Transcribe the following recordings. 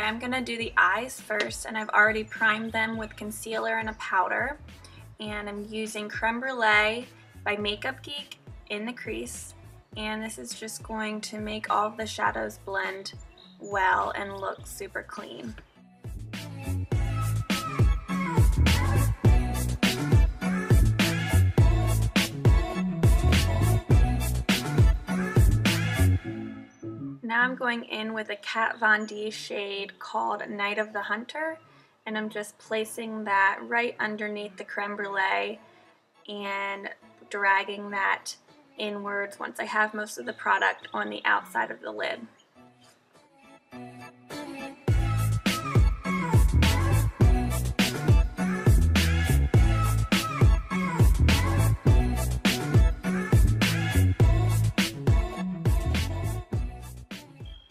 I'm gonna do the eyes first, and I've already primed them with concealer and a powder. And I'm using Creme Brulee by Makeup Geek in the crease. And this is just going to make all of the shadows blend well and look super clean. Now I'm going in with a Kat Von D shade called Night of the Hunter, and I'm just placing that right underneath the creme brulee and dragging that inwards once I have most of the product on the outside of the lid.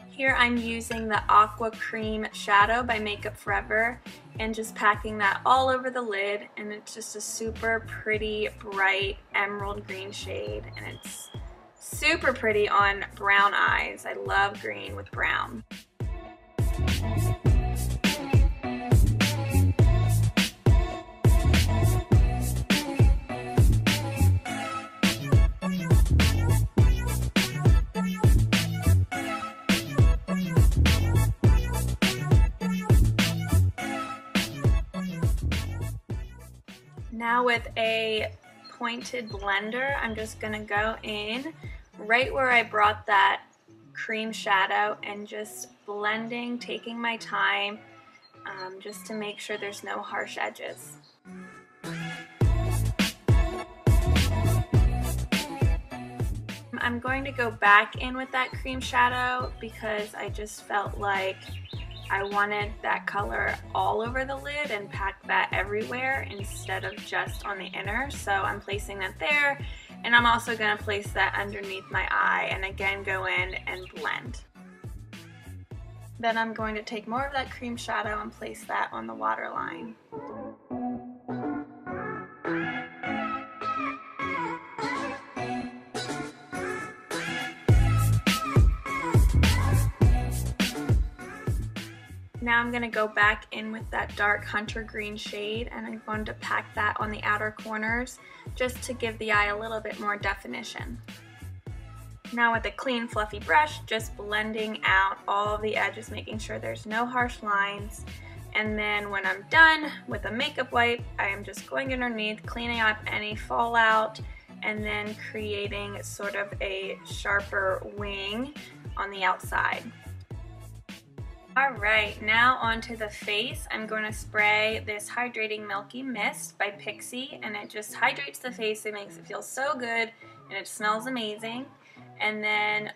Here I'm using the Aqua Cream Shadow by Makeup Forever and just packing that all over the lid, and it's just a super pretty bright emerald green shade, and it's super pretty on brown eyes. I love green with brown. Now with a pointed blender, I'm just going to go in right where I brought that cream shadow and just blending, taking my time, just to make sure there's no harsh edges. I'm going to go back in with that cream shadow because I just felt like I wanted that color all over the lid and pack that everywhere instead of just on the inner. So I'm placing that there, and I'm also going to place that underneath my eye and again go in and blend. Then I'm going to take more of that cream shadow and place that on the waterline. Now I'm going to go back in with that dark hunter green shade, and I'm going to pack that on the outer corners just to give the eye a little bit more definition. Now with a clean fluffy brush, just blending out all of the edges, making sure there's no harsh lines. And then when I'm done with a makeup wipe, I am just going underneath, cleaning up any fallout, and then creating sort of a sharper wing on the outside. Alright, now onto the face. I'm going to spray this Hydrating Milky Mist by Pixi, and it just hydrates the face. It makes it feel so good, and it smells amazing. And then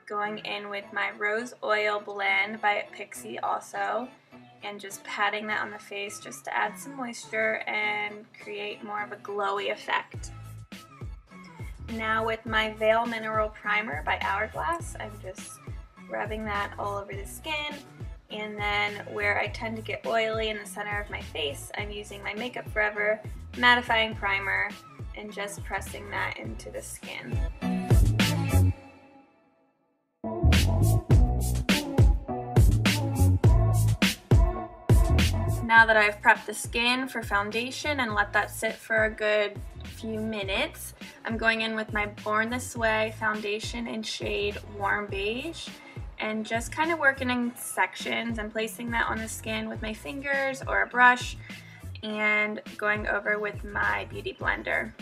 going in with my Rose Oil Blend by Pixi also, and just patting that on the face just to add some moisture and create more of a glowy effect. Now with my Veil Mineral Primer by Hourglass, I'm just rubbing that all over the skin, and then where I tend to get oily in the center of my face, I'm using my Makeup Forever mattifying primer and just pressing that into the skin. Now that I've prepped the skin for foundation and let that sit for a good few minutes, I'm going in with my Born This Way foundation in shade Warm Beige, and just kind of working in sections and placing that on the skin with my fingers or a brush, and going over with my beauty blender.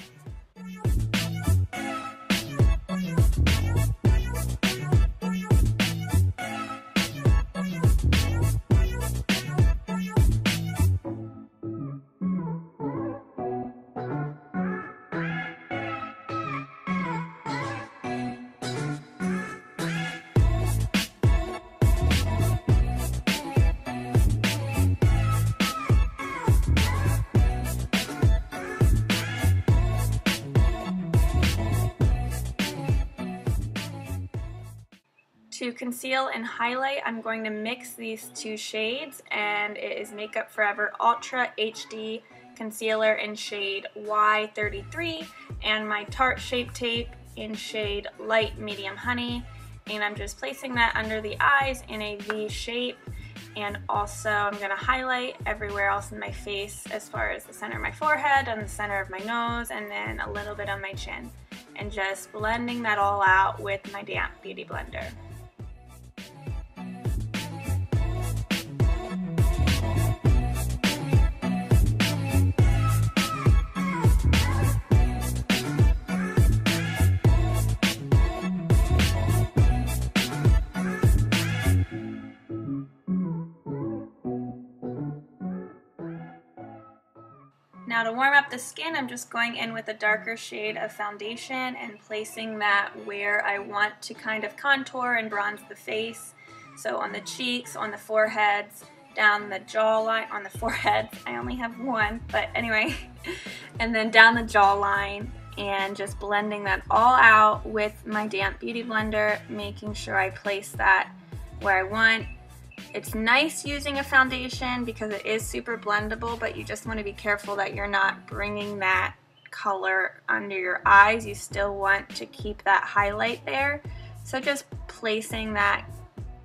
To conceal and highlight, I'm going to mix these two shades, and it is Makeup Forever Ultra HD Concealer in shade Y33 and my Tarte Shape Tape in shade Light Medium Honey, and I'm just placing that under the eyes in a V shape And also I'm going to highlight everywhere else in my face as far as the center of my forehead and the center of my nose and then a little bit on my chin. And just blending that all out with my damp beauty blender. Now to warm up the skin, I'm just going in with a darker shade of foundation and placing that where I want to kind of contour and bronze the face. So on the cheeks, on the foreheads, down the jawline, on the forehead, I only have one, but anyway, and then down the jawline, and just blending that all out with my damp beauty blender, making sure I place that where I want. It's nice using a foundation because it is super blendable, but you just want to be careful that you're not bringing that color under your eyes. You still want to keep that highlight there. So just placing that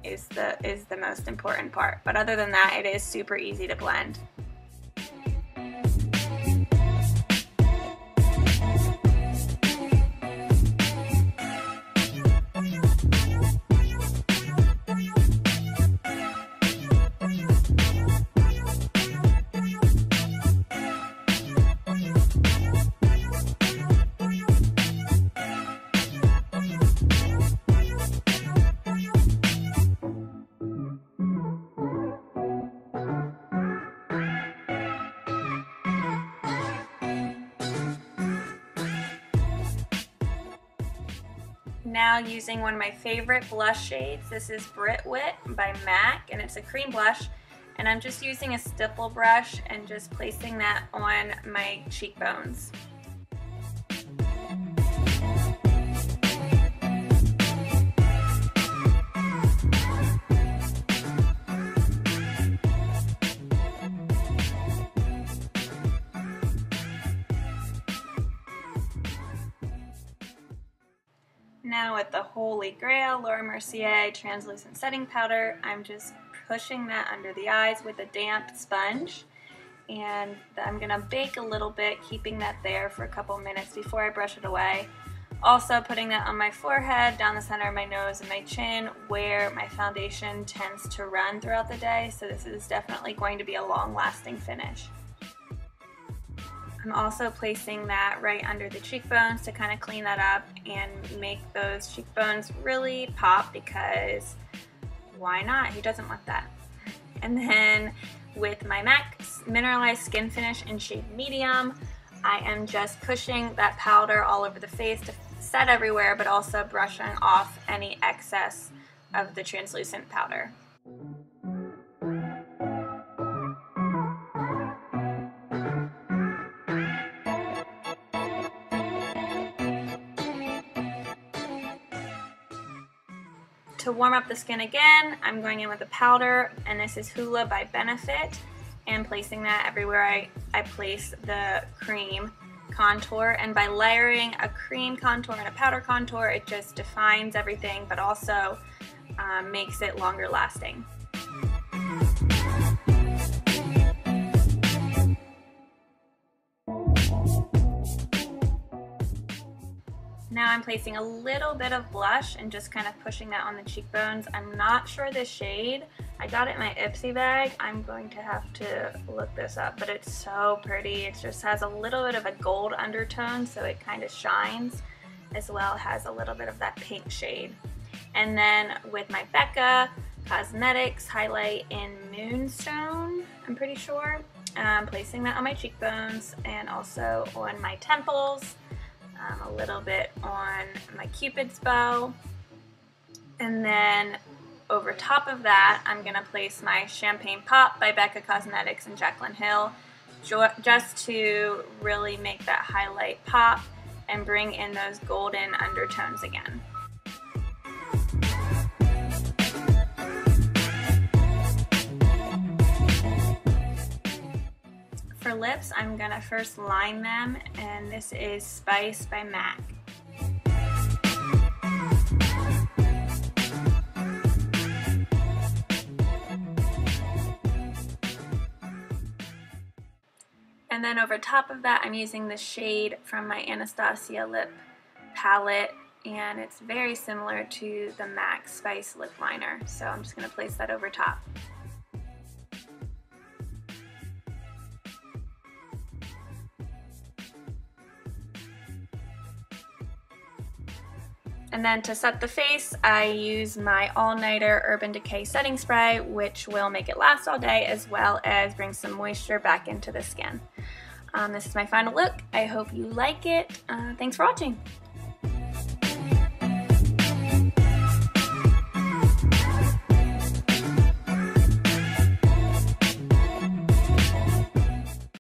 is the most important part. But other than that, it is super easy to blend. Now using one of my favorite blush shades, this is Brit Wit by MAC, and it's a cream blush, and I'm just using a stipple brush and just placing that on my cheekbones. Now with the Holy Grail Laura Mercier translucent setting powder, I'm just pushing that under the eyes with a damp sponge, and I'm going to bake a little bit, keeping that there for a couple minutes before I brush it away. Also putting that on my forehead, down the center of my nose and my chin, where my foundation tends to run throughout the day, so this is definitely going to be a long-lasting finish. I'm also placing that right under the cheekbones to kind of clean that up and make those cheekbones really pop, because why not? Who doesn't want that? And then with my MAC Mineralized Skin Finish in shade Medium, I am just pushing that powder all over the face to set everywhere, but also brushing off any excess of the translucent powder. To warm up the skin again, I'm going in with a powder, and this is Hoola by Benefit, and placing that everywhere I place the cream contour. And by layering a cream contour and a powder contour, it just defines everything, but also makes it longer lasting. Now I'm placing a little bit of blush and just kind of pushing that on the cheekbones. I'm not sure the shade. I got it in my Ipsy bag. I'm going to have to look this up, but it's so pretty. It just has a little bit of a gold undertone, so it kind of shines, as well as a little bit of that pink shade. And then with my Becca Cosmetics highlight in Moonstone, I'm pretty sure, placing that on my cheekbones and also on my temples. A little bit on my Cupid's bow, and then over top of that I'm going to place my Champagne Pop by Becca Cosmetics and Jaclyn Hill, just to really make that highlight pop and bring in those golden undertones again. For lips, I'm going to first line them, and this is Spice by MAC. And then over top of that, I'm using the shade from my Anastasia lip palette, and it's very similar to the MAC Spice lip liner. So I'm just going to place that over top. And then to set the face, I use my All-Nighter Urban Decay Setting Spray, which will make it last all day as well as bring some moisture back into the skin. This is my final look. I hope you like it. Thanks for watching.